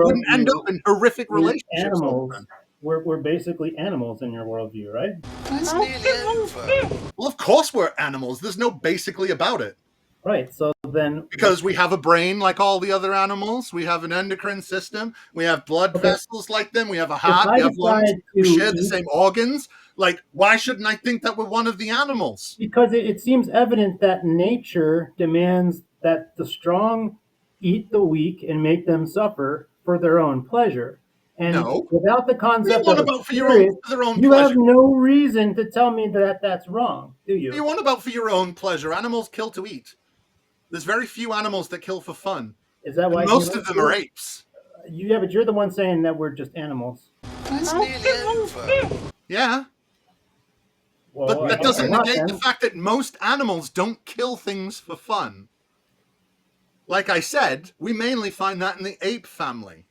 wouldn't end up in horrific We're relationships all the animals. time. We're basically animals in your worldview, right? That's nearly over. Well, of course we're animals. There's no basically about it. Right. So then, Because we have a brain like all the other animals. We have an endocrine system. We have blood vessels like them. We have a heart. We have lungs. We share the same organs. Like, why shouldn't I think that we're one of the animals? because it seems evident that nature demands that the strong eat the weak and make them suffer for their own pleasure. And No. without the concept What of about for spirit, their own you have pleasure? no reason to tell me that that's wrong, do What do you you? want about for your own pleasure? Animals kill to eat. There's very few animals that kill for fun. Is that why And most of them are apes. Yeah, but you're the one saying that we're just animals. That's nearly over. Yeah. Well, But that doesn't not negate then. the fact that most animals don't kill things for fun. Like I said, we mainly find that in the ape family.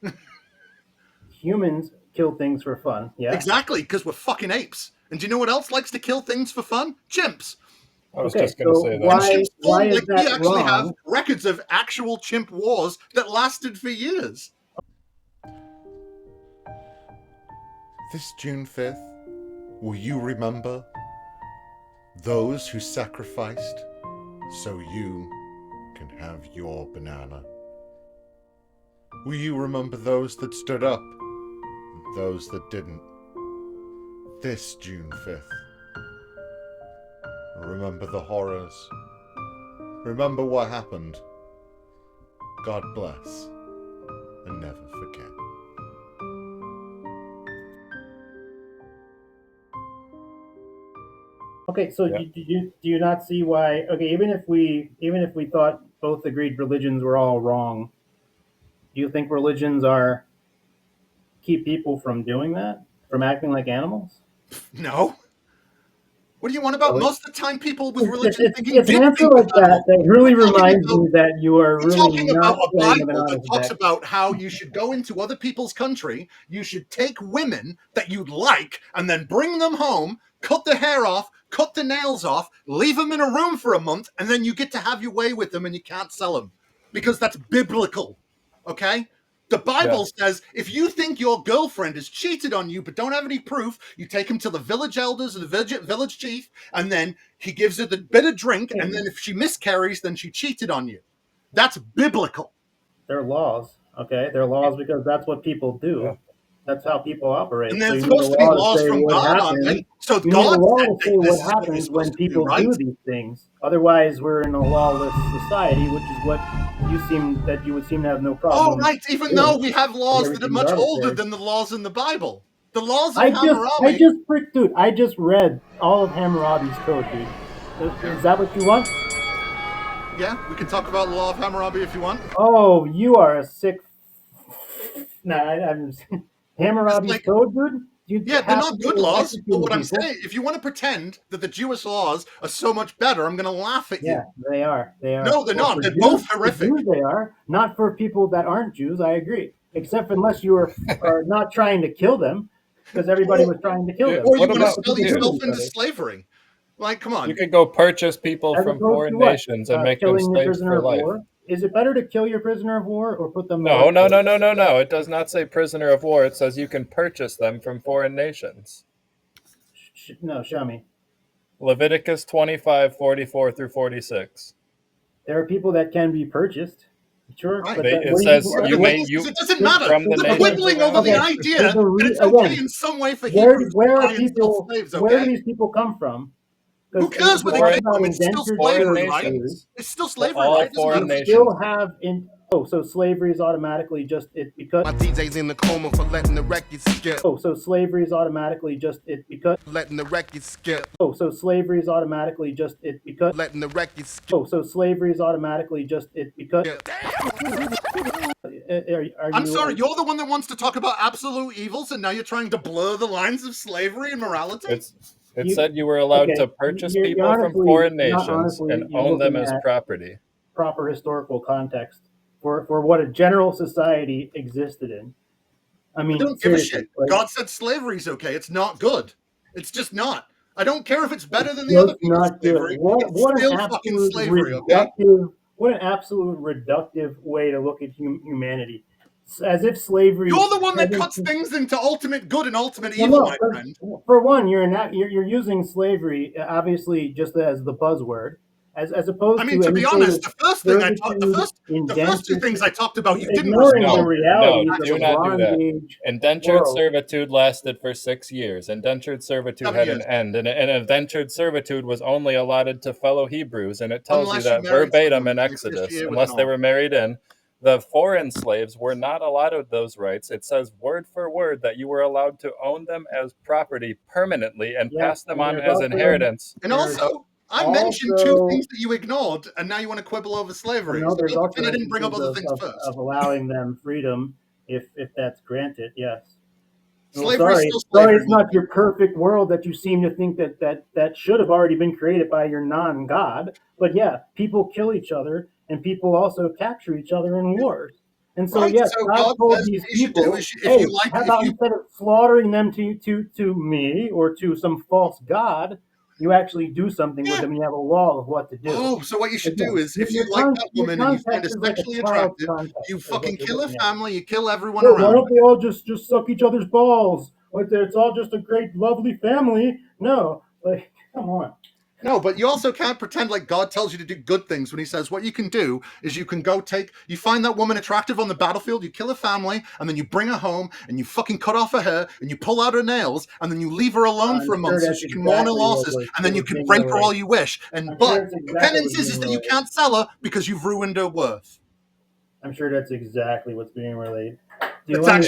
Humans kill things for fun. Yeah. Exactly, because we're fucking apes. And do you know what else likes to kill things for fun? Chimps. I was Okay, just going to so say that. why is we that actually have wrong? records of actual chimp wars that lasted for years. This June 5th, will you remember those who sacrificed so you can have your banana? Will you remember those that stood up and those that didn't? This June 5th. Remember the horrors. Remember what happened. God bless. And never forget. Okay, so Yeah. do you not see why? Okay, even if we thought both agreed religions were all wrong, do you think religions are keep people from doing that, from acting like animals? No. What do you want about Really? most of the time people with religion thinking It's an did answer think like of that animals? that really We're talking reminds about- me that you are We're really talking not about a playing with an Bible that honest talks deck. about how you should go into other people's country, you should take women that you'd like, and then bring them home, cut their hair off, cut the nails off, leave them in a room for a month, and then you get to have your way with them and you can't sell them. Because that's biblical, okay? The Bible says if you think your girlfriend has cheated on you but don't have any proof, you take him to the village elders or the village chief, and then he gives her the bit of drink, and then if she miscarries, then she cheated on you. That's biblical. They're laws, okay? They're laws because that's what people do. Yeah. That's how people operate. And there's you need supposed a to be law laws say from what God, aren't happens. they? So You need a God law said to say this what is what you're happens when supposed to do, people right? do these things. Otherwise, we're in a lawless society, which is what you would seem to have no problem. Oh, right. Even though we have laws that are much older than the laws in the Bible. The laws of Hammurabi. I just read all of Hammurabi's code, dude. Is that what you want? Yeah, we can talk about the law of Hammurabi if you want. Oh, you are a sick. Nah, I'm Hammurabi's like- code, dude. Yeah, they're not good laws, but what I'm saying, if you want to pretend that the Jewish laws are so much better, I'm going to laugh at you. Yeah, they are. They are. No, they're not. for They're Jews- both for horrific. Jews they are. Not for people that aren't Jews, I agree. Except unless you are not trying to kill them, because everybody was trying to kill them. Or you What want to about sell you? yourself into slavery. Like, come on. You could go purchase people As from opposed foreign to what? nations and make them Killing your slaves prisoner for of life. war? Is it better to kill your prisoner of war or put them? No. It does not say prisoner of war. It says you can purchase them from foreign nations. No, show me. Leviticus 25:44 through 46. There are people that can be purchased. Sure, Right. but It what do says what do you you- may Because it doesn't matter. from the We're nations quibbling over the Okay, idea there's that a re- it's okay again, in some way for Where Hebrews where to are buy and sell people? slaves, Where do okay? these people come from? Who cares where they foreign- came from? It's still endangered slavery, foreign right? nations. It's still slavery, all right? Doesn't foreign matter. You still have so slavery is automatically just it because My DJ's in the coma for letting the record skip. so slavery is automatically just it because Letting the record skip. so slavery is automatically just it because Letting the record skip. so slavery is automatically just it because I'm sorry, you're the one that wants to talk about absolute evils, and now you're trying to blur the lines of slavery and morality? It said you were allowed to purchase people from foreign nations and own them as property. Proper historical context for what a general society existed in. I mean, I don't give a seriously, shit. like, God said slavery's okay. It's not good. It's just not. I don't care if it's better than the just other people's not good. slavery. What It's still an fucking absolute slavery, okay? reductive, what an absolute reductive way to look at humanity. as if slavery. You're the one that cuts things into ultimate good and ultimate evil, no, my friend. For one, you're using slavery obviously just as the buzzword, as opposed I mean, to be honest, the first two things I talked about, you didn't ignoring respond. the realities do of a not do Bronze that. Age Indentured world. servitude lasted for 6 years. Indentured servitude had an end, and indentured servitude was only allotted to fellow Hebrews, and it tells Unless you you that married verbatim someone in and Exodus, officiated with unless an they altar. were married in. The foreign slaves were not allotted those rights. It says word for word that you were allowed to own them as property permanently and pass them on as inheritance. And also, I mentioned two things that you ignored, and now you want to quibble over slavery. No, there's also I didn't bring up other things first. of allowing them freedom if that's granted. Yes. Slavery is still sorry, slavery. it's not your perfect world that you seem to think that should have already been created by your non-God. But yeah, people kill each other, and people also capture each other in wars. And so Right, yes, so God God told says these what you should do people, is hey, how about instead of slaughtering them to me or to some false god, you actually do something with them. And you have a law of what to do. Oh, so what you should do is, if you Your like that woman and you find her context is like a sexually child's attractive, context. you is what fucking you're kill her looking at. family, you kill everyone Well, around. why don't they all just suck each other's balls? Like it's all just a great, lovely family. No, like come on. No, but you also can't pretend like God tells you to do good things when he says what you can do is you can go you find that woman attractive on the battlefield, you kill her family, and then you bring her home and you fucking cut off her hair and you pull out her nails and then you leave her alone for a month so she can mourn her losses and then you can rape her all you wish. But the penance is that you can't sell her because you've ruined her worth. I'm sure that's exactly what's being relayed. He's not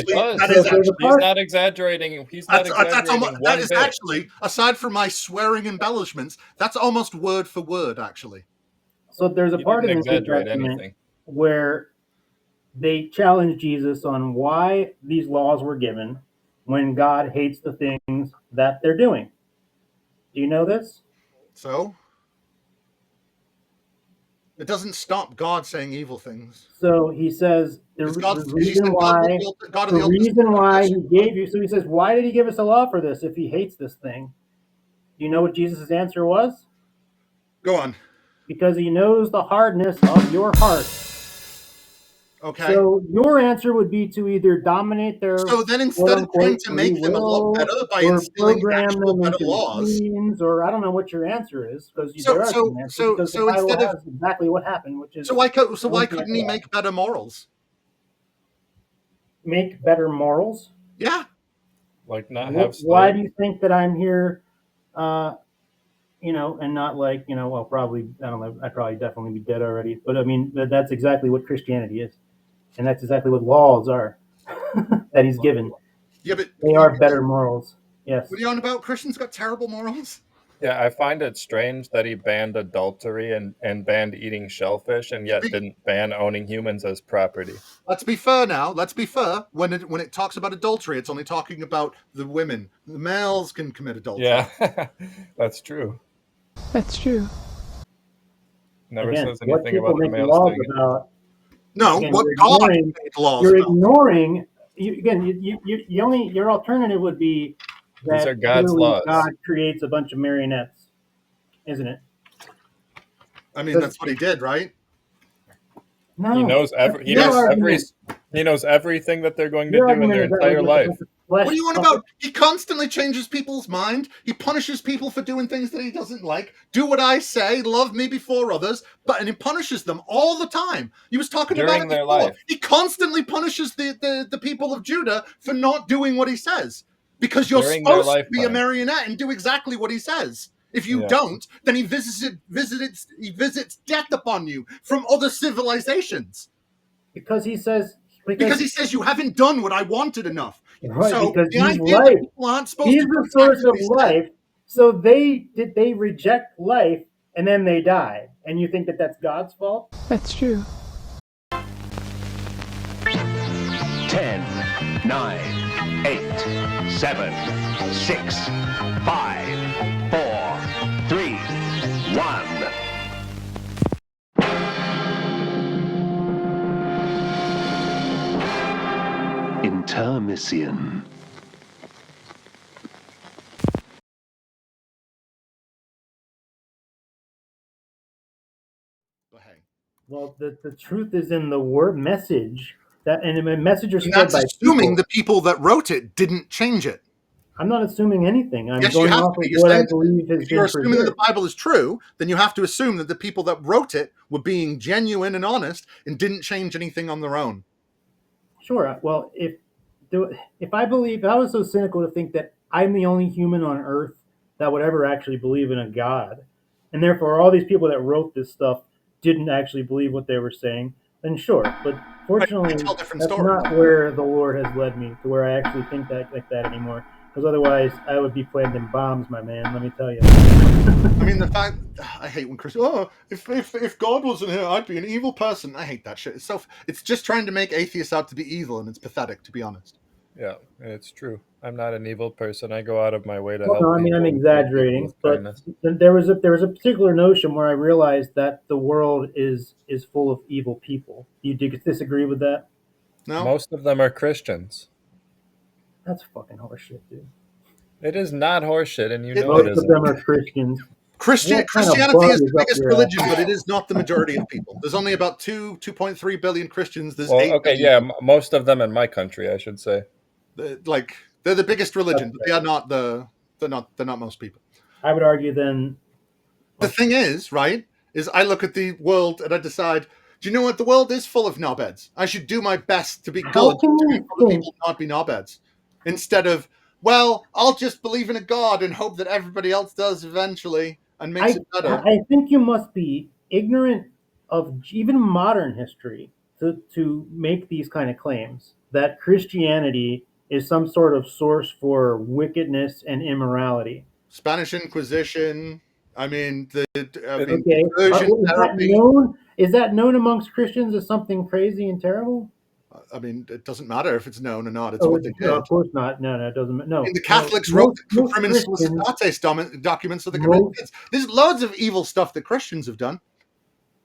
exaggerating. He's not exaggerating that is actually, aside from my swearing embellishments, that's almost word for word, actually. So there's a part in the New Testament where they challenge Jesus on why these laws were given when God hates the things that they're doing. Do you know this? So? It doesn't stop God saying evil things. So he says the reason why he gave you. So he says, why did he give us a law for this if he hates this thing? Do you know what Jesus' answer was? Go on. Because he knows the hardness of your heart. Okay. So your answer would be to either dominate their. So then instead of trying to make them a lot better by instilling actual better laws, or I don't know what your answer is because so instead of exactly what happened, which is so why couldn't he make better morals? Make better morals? Yeah. Like not have slaves? Why do you think that I'm here? And not like, well, probably, I don't know, I'd probably definitely be dead already. But I mean, that's exactly what Christianity is. And that's exactly what laws are that he's given. Yeah, but they are better morals. Yes. What are you on about? Christians got terrible morals? Yeah, I find it strange that he banned adultery and banned eating shellfish and yet didn't ban owning humans as property. Let's be fair now. Let's be fair. When it talks about adultery, it's only talking about the women. The males can commit adultery. Yeah, that's true. That's true. Never says anything about the males doing it. No, again, what God made laws you're about. Ignoring. Your alternative would be that these are God's laws. God creates a bunch of marionettes, isn't it? I mean, that's what he did, right? No, he knows he knows everything that they're going to do in their entire life. What do you want about? He constantly changes people's mind. He punishes people for doing things that he doesn't like. Do what I say, love me before others, and he punishes them all the time. He was talking During about it their before. life. He constantly punishes the people of Judah for not doing what he says. Because you're supposed to be a marionette and do exactly what he says. If you don't, then he visits death upon you from other civilizations. Because he says you haven't done what I wanted enough. Right, so because the he's idea life. that people aren't supposed he's to the source of life. So they reject life and then they die. And you think that that's God's fault? That's true. 10, 9, 8, 7, 6, 5, 4, 3, 1. Intermission. Well, the truth is in the word message That and a message is And spread that's by assuming people. the people that wrote it didn't change it. I'm not assuming anything. I'm Yes, you going have off to. of You're what I saying that believe has if you're been assuming that the preserved. Bible is true, then you have to assume that the people that wrote it were being genuine and honest and didn't change anything on their own. Sure. Well, if I was so cynical to think that I'm the only human on Earth that would ever actually believe in a God, and therefore all these people that wrote this stuff didn't actually believe what they were saying, then sure. But Right, fortunately, we tell different that's stories. not where the Lord has led me to where I actually think that like that anymore. Because otherwise, I would be planting bombs, my man. Let me tell you. I mean, the fact I hate when Chris. Oh, if God wasn't here, I'd be an evil person. I hate that shit. It's just trying to make atheists out to be evil, and it's pathetic, to be honest. Yeah, it's true. I'm not an evil person. I go out of my way to Well, no, help I mean I'm people and treat people exaggerating, with but kindness. there was a particular notion where I realized that the world is full of evil people. Do you disagree with that? No, Most of them are Christians. That's fucking horseshit, dude. It is not horseshit, and you It- know it Most of isn't. them are Christians. What kind of Christianity bug is is the up biggest your religion, ass? but it is not the majority of people. There's only about 2.3 billion Christians. There's Well, 8 okay, billion. yeah, most of them in my country, I should say. Like they're the biggest religion, That's but they are not the. They're not most people. I would argue then. The thing is, right, is I look at the world and I decide, do you know what? The world is full of knobheads. I should do my best to be How good can to make you other think? people not be knobheads. Instead of, well, I'll just believe in a God and hope that everybody else does eventually and makes I it better. I think you must be ignorant of even modern history to make these kind of claims that Christianity is some sort of source for wickedness and immorality. Spanish Inquisition. I It, mean, Okay, conversion is that therapy. known? Is that known amongst Christians as something crazy and terrible? I mean, it doesn't matter if it's known or not. It's Oh, what they no, did. of course not. No, no, it doesn't. I mean, No, the no. Catholics wrote the Most Crimen Christians, Solicitates documents so they could make most kids. There's loads of evil stuff that Christians have done.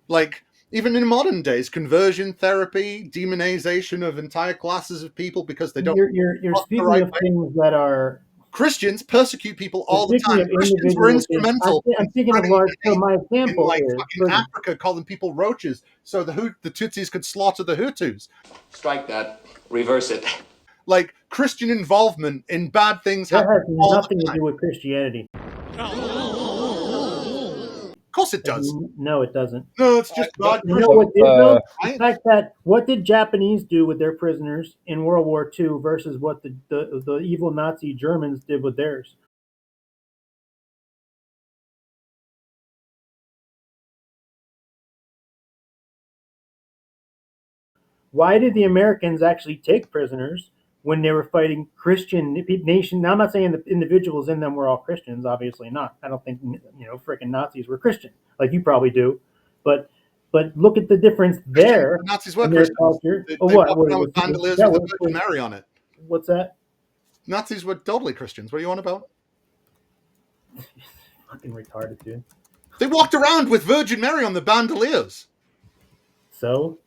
Like, even in modern days, conversion therapy, demonization of entire classes of people because they don't you're walk the speaking right of way. things that are. Christians persecute people You're all the speaking time. of Christians were individual things. instrumental in I'm thinking of spreading large. So hate my in example like is, fucking for example, Africa, calling people roaches so the Tutsis could slaughter the Hutus. Strike that. Reverse it. Like Christian involvement in bad things that happen has all the nothing to time. do with Christianity. Of course it does. No, it doesn't. No, it's just the, bad You know Christian, what did the though? The right? fact that what did Japanese do with their prisoners in World War II versus what the evil Nazi Germans did with theirs? Why did the Americans actually take prisoners when they were fighting Christian nation? Now, I'm not saying the individuals in them were all Christians. Obviously not. I don't think freaking Nazis were Christian, like you probably do. But look at the difference Christian there Nazis were in their Christians. culture. They, Oh, they what? walked around Was, with bandoliers that with a was, Virgin Mary on it. what's that? Nazis were totally Christians. What are you on about? Fucking retarded, dude. They walked around with Virgin Mary on the bandoliers So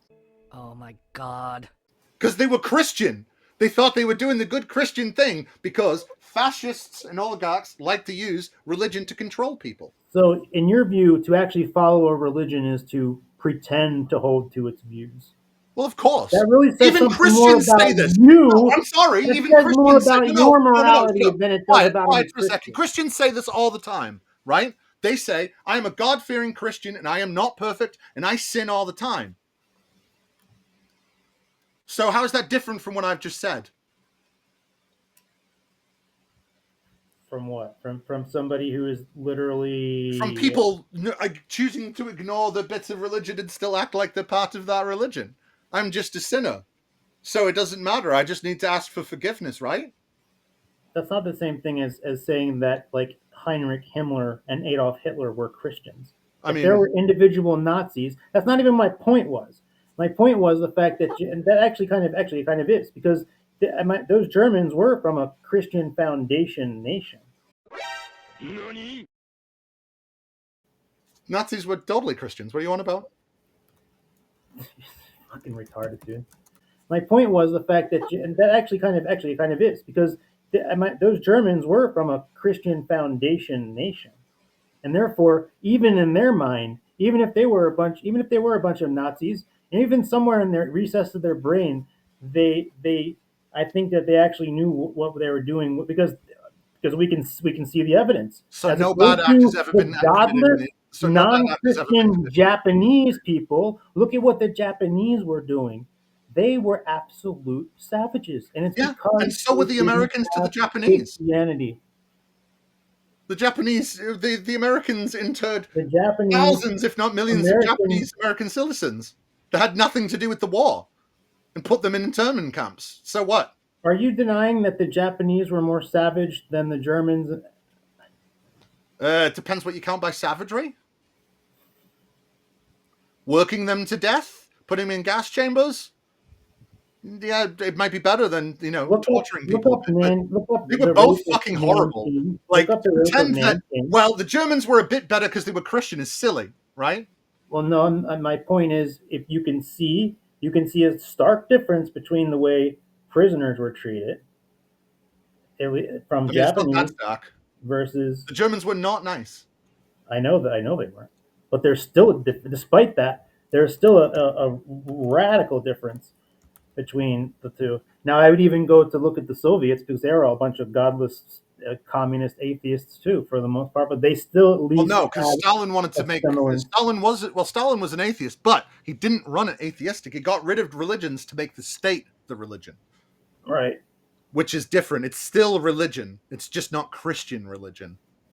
Oh my god. because they were Christian. They thought they were doing the good Christian thing because fascists and oligarchs like to use religion to control people. So, in your view, to actually follow a religion is to pretend to hold to its views. Well, of course. That really says Even something more Christians about say this. No, you. I'm sorry. It Even says more Christians say, about no, your no, no, no, morality no. than it does Quiet, about quiet any for a second. Christian. Christians say this all the time, right? They say, I am a God fearing Christian and I am not perfect and I sin all the time. So, how is that different from what I've just said? From what? From somebody who is literally From people choosing to ignore the bits of religion and still act like they're part of that religion. I'm just a sinner. So it doesn't matter. I just need to ask for forgiveness, right? That's not the same thing as saying that like Heinrich Himmler and Adolf Hitler were Christians. I If there mean, were individual Nazis, that's not even my point. Was my point was the fact that and that actually kind of is because those Germans were from a Christian foundation nation. Nazis were totally Christians. What are you on about? Fucking retarded, dude. My point was the fact that and that actually kind of is because those Germans were from a Christian foundation nation. And therefore, even in their mind, even if they were a bunch of Nazis, and even somewhere in their recess of their brain, they I think that they actually knew what they were doing because we can see the evidence. So As no bad opposed act has to ever the been committed. godless, So no bad act has ever been non-Christian committed. Japanese people. Look at what the Japanese were doing. They were absolute savages, and it's Yeah, and because so were they the didn't Americans to the have Japanese. Christianity. The Japanese, the Americans interred The Japanese thousands, if not millions, of American. Japanese American citizens that had nothing to do with the war and put them in internment camps. So what? Are you denying that the Japanese were more savage than the Germans? It depends what you count by savagery. Working them to death, putting them in gas chambers. Yeah, it might be better than torturing people a bit, but Look up they were the both rape of fucking horrible. Nanking. Look Like up to the rape of pretend that Nanking. well, the Germans were a bit better because they were Christian is silly, right? Well, no. My point is, if you can see a stark difference between the way prisoners were treated from I mean, it's not that Japanese stark. versus. The Germans were not nice. I know they weren't, but there's still, despite that, there's still a radical difference between the two. Now, I would even go to look at the Soviets because they were all a bunch of godless, communist atheists too, for the most part. But they still at Well, least no, because had Stalin wanted to a make similar. Stalin was an atheist, but he didn't run it atheistic. He got rid of religions to make the state the religion, Right. which is different. It's still religion. It's just not Christian religion.